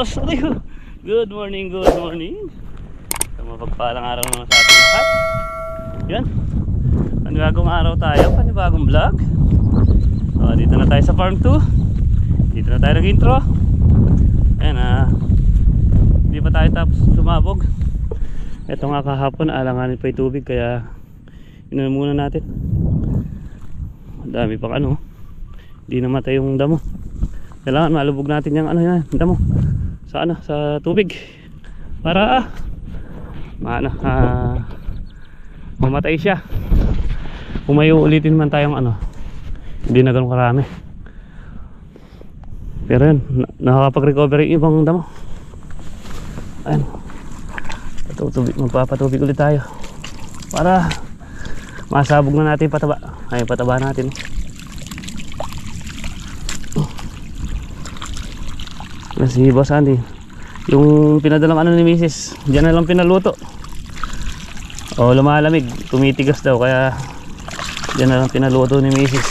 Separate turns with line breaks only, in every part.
boss. Good morning, good morning. So, mapagpalang araw naman sa ating lahat. Yan, panibagong araw tayo, panibagong vlog. So, dito na tayo sa farm 2. Dito na tayo nag-intro. Ayan, hindi pa tayo tapos sumabog. Ito nga kahapon, alanganin pa yung tubig, kaya inunan muna natin. Dami pang ano, hindi namatay yung damo. Kailangan malubog natin yung ano yan, damo sa ano, sa tubig para mamatay siya. Kung may uulitin man tayong ano, hindi na ganun karami. Pero yun, nakakapag-recover yung ibang damo. Ayun, magpapatubig ulit tayo para masabog na natin pataba. Ay, pataba natin. Si Boss Andy, yung pinadalang ano ni Mrs., diyan na lang pinaluto. O lumalamig, tumitigas daw, kaya diyan na lang pinaluto ni Mrs.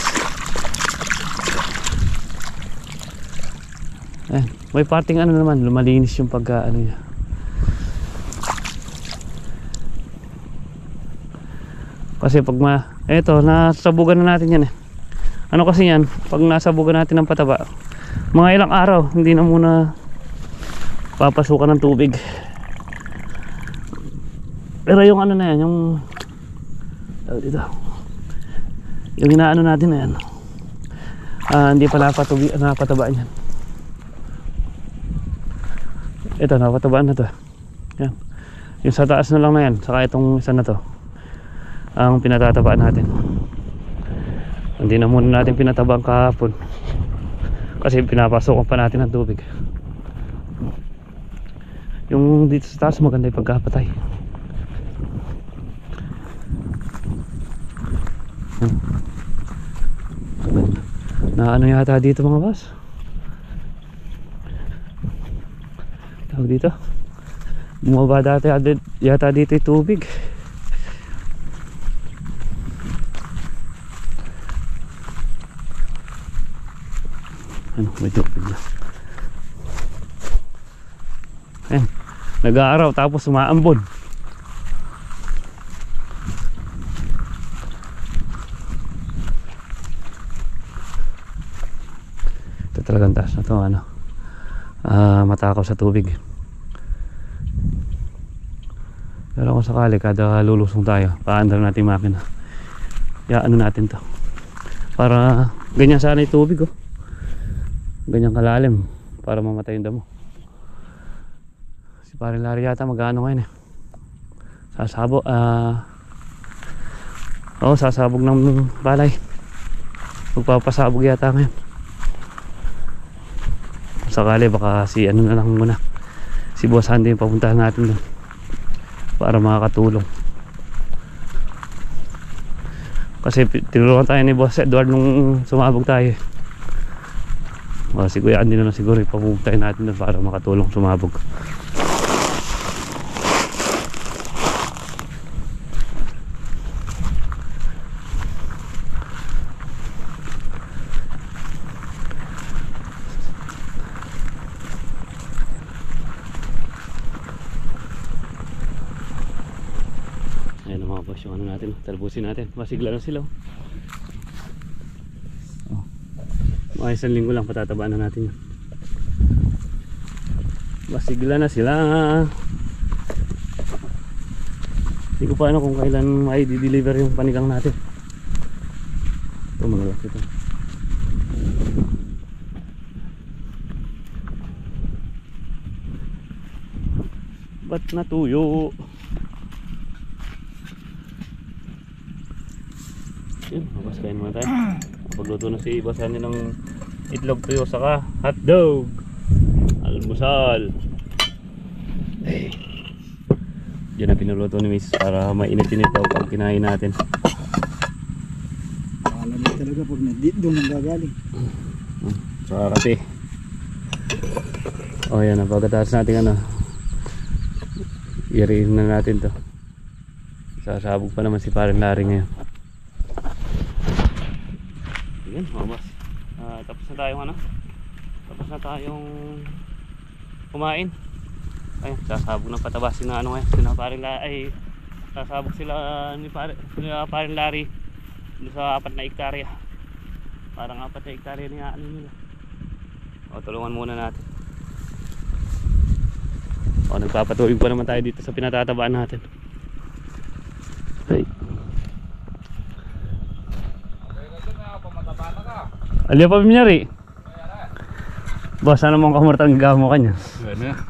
May parting ano naman, lumalinis yung pagka ano niya. Kasi pag eto, nasabugan na natin yan eh. Ano kasi yan, pag nasabugan natin ng pataba, mga ilang araw, hindi na muna papasukan ng tubig. Pero yung ano na yan, yung dito, yung inaano natin na yan, hindi pa napatabaan yan. Ito, napatabaan na to. Yan. Yung sa taas na lang na yan, saka itong isa na to ang pinatatabaan natin. Hindi na muna natin pinatabaan kahapon kasi pinapasokan pa natin ng tubig. Yung dito sa taas maganda yung pagkapatay. Na ano yata dito mga boss, tawag dito, bumaba dati yata dito yung tubig. Ano, may tubig na. Ayan, nag-aaraw tapos umaambon. Ito talagang taas na to, ano, matakaw sa tubig. Pero kung sakali kada lulusong tayo, paandar natin makina, ano natin to para ganyan sana yung tubig, oh, ganyan kalalim para mamatay yung damo. Si Paring Larry yata mag-ano ngayon eh, sasabog, sasabog ng balay, magpapasabog yata ngayon. Sakali baka si ano na lang muna, si Boss Andy yung papuntahan natin doon para makakatulong. Kasi tinuruan tayo ni Boss Edward nung sumabog tayo. Si Kuya Andy na lang siguro ipapupugtay natin doon para makatulong sumabog. Ayan mga boss, yung ano natin, talbusin natin, masigla na sila. Mga isang linggo lang patatabaan na natin yun. Masigla na sila. Hindi ko pa ano kung kailan may di-deliver yung panigang natin. Ito mga boss, ito. Ba't natuyo? Yun, mabaskain muna tayo. Pagluto na si Boss Andy ng itlog tuyo saka hotdog, almusal. Diyan na pinuluto ni Miss para mainit-init daw pag kinain natin.
Malamig talaga pag doon ang gagaling.
Saka kape. O yan, pagkatapos natin ano, i-rin na natin to. Sasabog pa naman si Paring Larry ngayon. Yan mga boss, tapos na tayong ano, tapos na tayong kumain. Ay, sasabog ng pataba sina ano ngayon, sina paring ay sasabog sila ni paring Larry doon sa 4 na hektarya. Parang 4 na hektarya niya ano nila. O, tulungan muna natin. O, nagpapatuloy pa naman tayo dito sa pinatatabaan natin. Okay. Aliya pa minyari. Boss, ano mong kamurtang gamo kanya?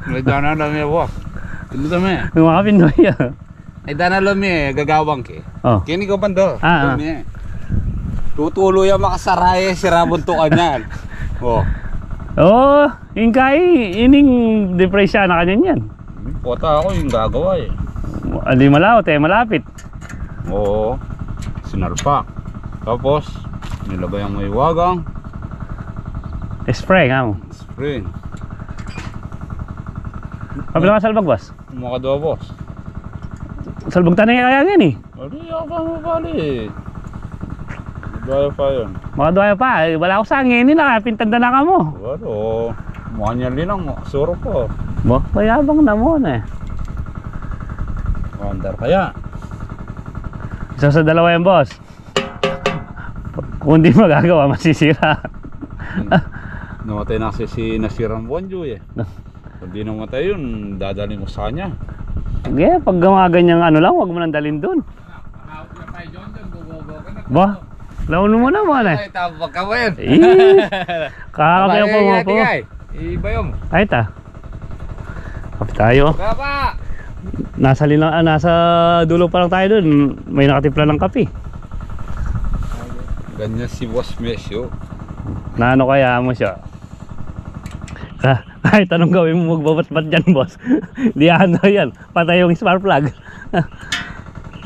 May dana lang yung wak. Ito dami.
May mga Pinoy
Ay dana lang gagawang ke.
Oh.
Kini ko bando.
Ah,
Tutulo yung makasaraye si Rabon to kanyan. Oh.
Oo, yung ining depresya na kanya yan.
Pota ako yung gagawa eh.
Hindi malawot eh, malapit.
Oo. Sinalpak. Tapos nilagay ang may wagang.
Spray nga mo.
Spring.
Pabila ka salbag, boss?
Mga boss.
Salbag tanay kaya yan eh.
Adi ako mo bali. Daya pa yun.
Mga doya pa, wala ako sa angin nila, pintanda na ka mo.
Walo. Mukha niya linang, suro po.
Bo, mayabang na mo na eh.
Wonder kaya.
Isa sa dalawa yan, boss. Kung di magagawa, masisira.
Namatay na kasi si Nasirang Bonjo eh. Kung di namatay yun, dadali mo sa kanya.
Okay, pag gumaganyang ano lang, huwag mo nang dalhin dun. Ba? Laon mo naman eh.
Ay, tabag ka ba yun?
Kakakabayan po mo po.
Iba yun.
Ay ta. Kapit tayo.
Baba!
Nasa dulo pa lang tayo dun. May nakatimpla ng kape.
Ganyan si Boss Mesio.
Na ano kaya mo siya? Kahit anong gawin mo, magbabat-bat dyan, boss. Di ano yan. Patay yung spark plug.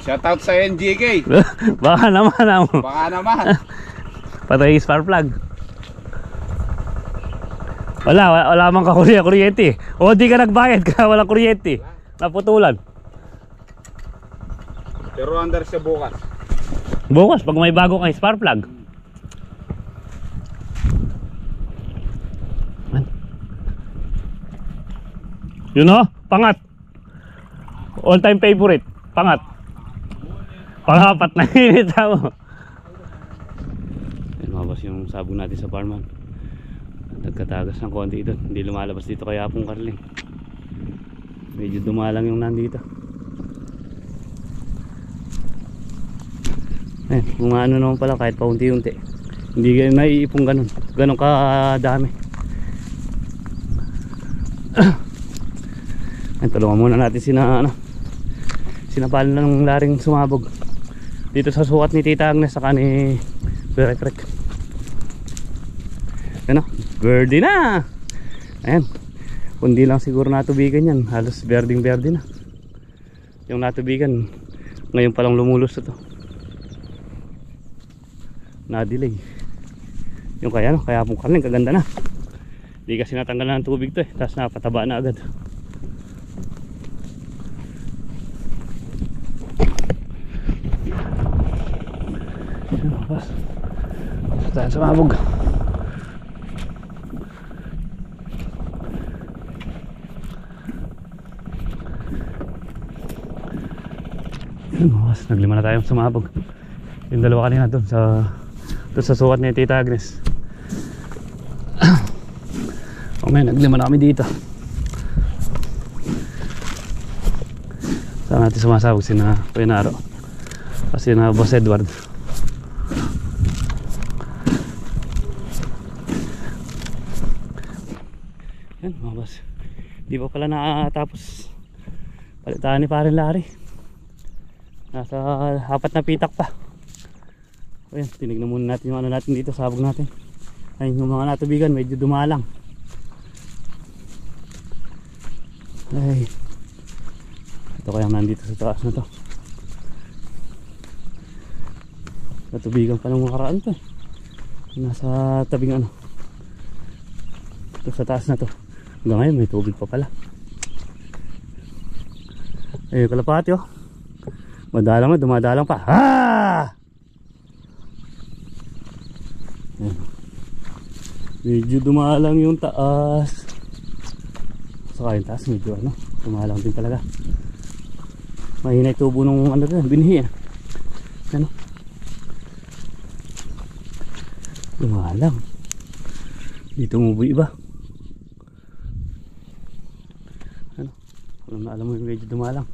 Shoutout sa NGK.
Baka naman amo.
Baka naman.
Patay yung spark plug. Wala mang kuryente. O di ka nagbayad ka, walang kuryente. Naputulan.
Pero under siya bukas.
Bukas, pag may bago kang spark plug. Yun o, pangat. All time favorite, pangat. Pangapat na minute mo. Ayun mga boss, yung sabog natin sa farman. Nagkatagas ng konti doon. Hindi lumalabas dito kaya pong karling. Medyo dumalang yung nandito. Ayun, kung ano naman pala kahit paunti-unti. Hindi ganun naiipong ganun. Ganun kadami. Ayun, tulungan muna natin sinapalan ng laring sumabog dito sa sukat ni Tita Agnes saka ni Berek. Ano? Birdie na! Ayan. Kundi lang siguro natubigan yan. Halos berding-berde na. Yung natubigan, ngayon palang lumulos ito. Na-delay. Yung kaya pong karling, kaganda na. Hindi kasi natanggal na ng tubig to eh. Tapos napataba na agad. Tayo sumabog. Naglima na tayo sumabog. Yung dalawa kanina doon sa sukat ni Tita Agnes. Okay, naglima na kami dito. Saan natin sumasabog? Sina Puenaro kasi na Boss Edward. Yan mga boss, di pa pala nakatapos palitaan ni Parin Larry. Nasa 4 na pitak pa. Ayan, tinignan muna natin yung ano natin dito, sabog natin. Ayun yung mga natubigan, medyo dumalang. Ay, ito kayang nandito sa taas na to. Natubigan pa ng mga karaan to. Nasa tabing ano. Ito sa taas na to. Hanggang ngayon may tubig pa pala. Ayun kalapati oh. Madalang na, dumadalang pa. Ah! Ayan. Medyo dumalang yung taas. Saka yung taas medyo ano, tumalang din talaga. Mahina yung tubo nung ano doon, binhi eh. Ano? Tumalang. Dito umubo iba. Ano? Alam mo yung medyo dumalang.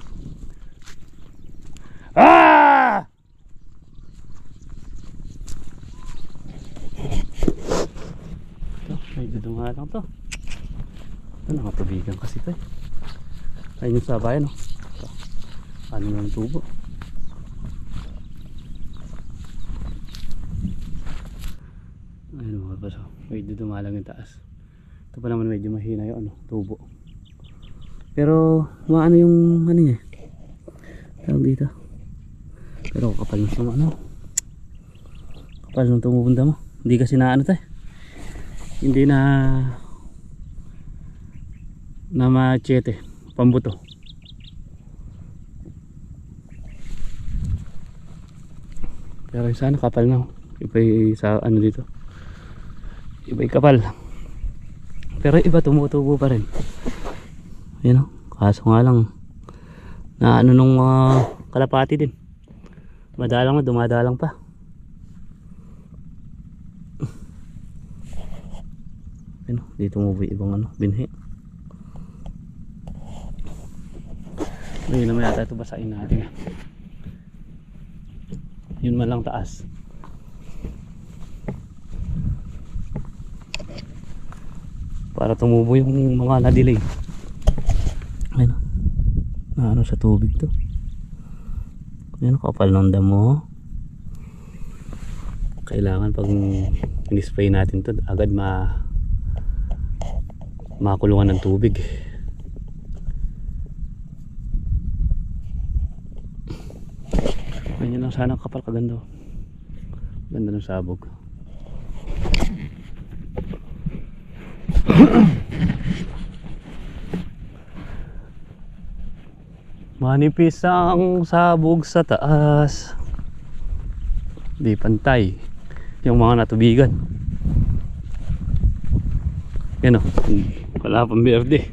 Ah! Ito, medyo dumalang to. Ito, nakatubigan kasi ito eh. Ayun yung sabayan oh. Ito. Ano yung tubo? Ayun mga baso. Medyo dumalang yung taas. Ito pa naman medyo mahina yung ano, tubo. Pero maano yung ano niya. Tawag dito. Pero kapal ng ano. Kapal ng tumubunda mo. Hindi kasi na ano to eh. Hindi na machete. Pambuto. Pero sana kapal na. Iba sa ano dito. Iba kapal. Pero iba tumutubo pa rin. Yan o. Kaso nga lang na ano nung kalapati din. Madalang na, dumadalang pa. Yan o. Dito mo ba ibang ano, binhi. Ngayon naman yata ito basahin natin. Yun man lang taas. Para tumubo yung mga na-delay. Ayun. Na ano sa tubig to. Ayun, kapal ng damo. Kailangan pag in-spray natin to agad makulungan ng tubig. Ganyan lang sana kapal kaganda. Ganda ng sabog. Manipis ang sabog sa taas. Di pantay yung mga natubigan. Yan o. Wala pang berde.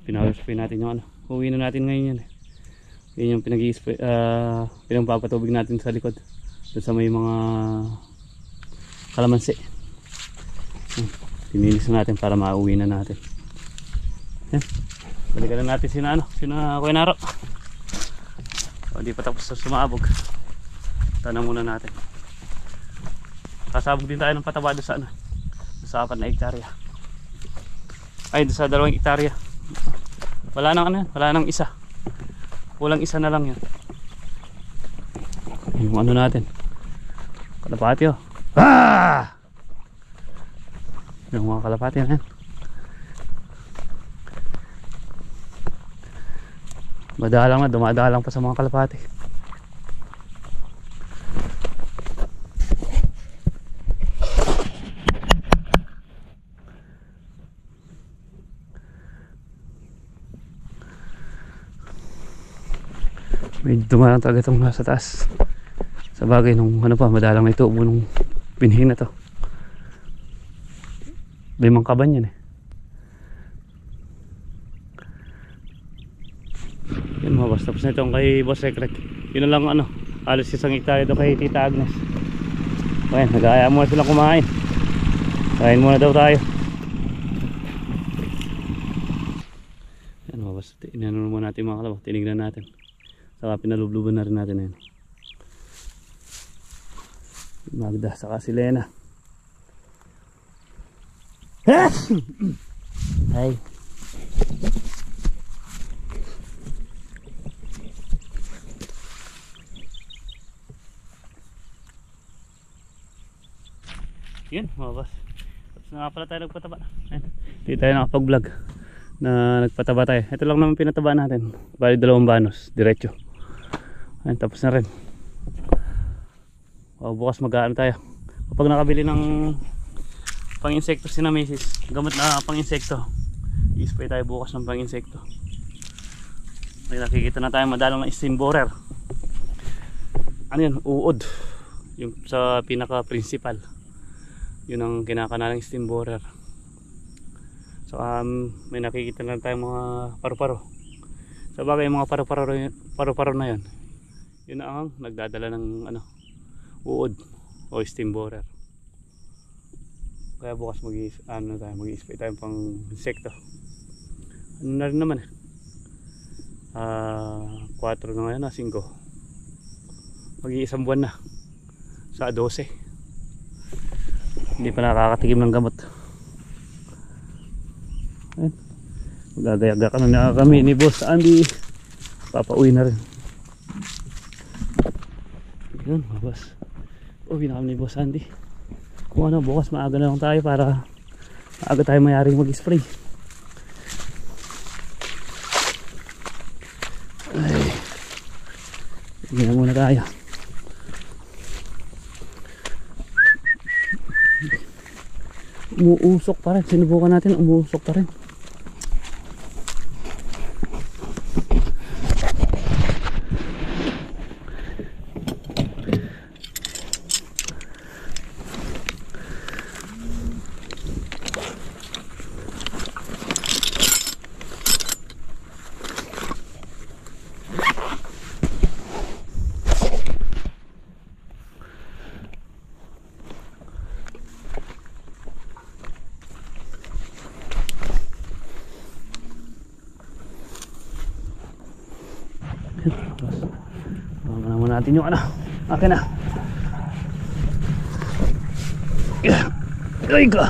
Pinag-spray natin yung ano. Uwi na natin ngayon yan. Yun yung pinagpapatubig natin sa likod. Doon sa may mga kalamansi. Tinilis na natin para mauwi na natin. Yan. Balikan na natin sina Kuya Naro. Hindi pa tapos na sumabog. Tanong muna natin. Kasabog din tayo ng pataba doon sa ano. Sa 4 na hektarya. Ay, doon sa 2 hektarya. Wala nang ano, wala nang isa. Kulang isa na lang yan. Yung ano natin. Kalapati oh. Ah! Yung mga kalapati na yan. Madalang na, dumadalang pa sa mga kalapati. Medyo dumalang talaga itong nasa taas. Sa bagay nung ano pa, madalang na ito nung pinhin na to. 5 kaban yan eh. Yan mga boss, tapos na itong kay Boss Secret. Yun na lang ano, alos 1 hektarya doon kay Tita Agnes. Ayan, nag-aaya muna silang kumain. Kain muna daw tayo. Yan mga boss, inano muna natin mga kalabaw, tinignan natin. Saka pinalubluban na rin natin yan. Magda, saka si Lena. Ay. Yun mga boss. Tapos na nga pala tayo nagpataba. Ayun. Hindi tayo nakapag-vlog na nagpataba tayo. Ito lang naman pinataba natin. Bali 2 banos, diretso. Ayun, tapos na rin. Bukas mag-aano tayo. Kapag nakabili ng pang-insekto si na misis, gamot na pang-insekto, i-spray tayo bukas ng pang-insekto. May nakikita na tayo madalang na steam borer. Ano yun? Uod. Yung sa pinaka-principal. Yun ang kinakanalang steam borer. So may nakikita na tayo mga paru-paro. Sa bagay yung mga paru-paro na yun, yun ang nagdadala ng ano, uod o steam borer. Kaya bukas mag-i-spray tayo pang insekto. Ano na rin naman 4 na ngayon, 5. Mag-iisang buwan na sa 12. Hindi pa nakakatikim ng gamot. Ayun. Magagayaga ka na kami ni Boss Andy. Papauwi na rin. Yun mga boss. Uwi na kami ni Boss Andy. Kung ano, bukas maaga na lang tayo para maaga tayo mayaring mag-spray. Ay, hindi na muna tayo. Umuusok pa rin. Sinubukan natin, umuusok pa rin. Naman natin yung ano, akin na. Ay ka.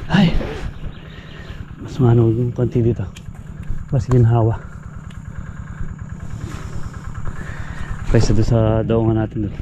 Ay, mas maano yung konti dito, mas ginhawa kaysa doon sa daungan natin doon.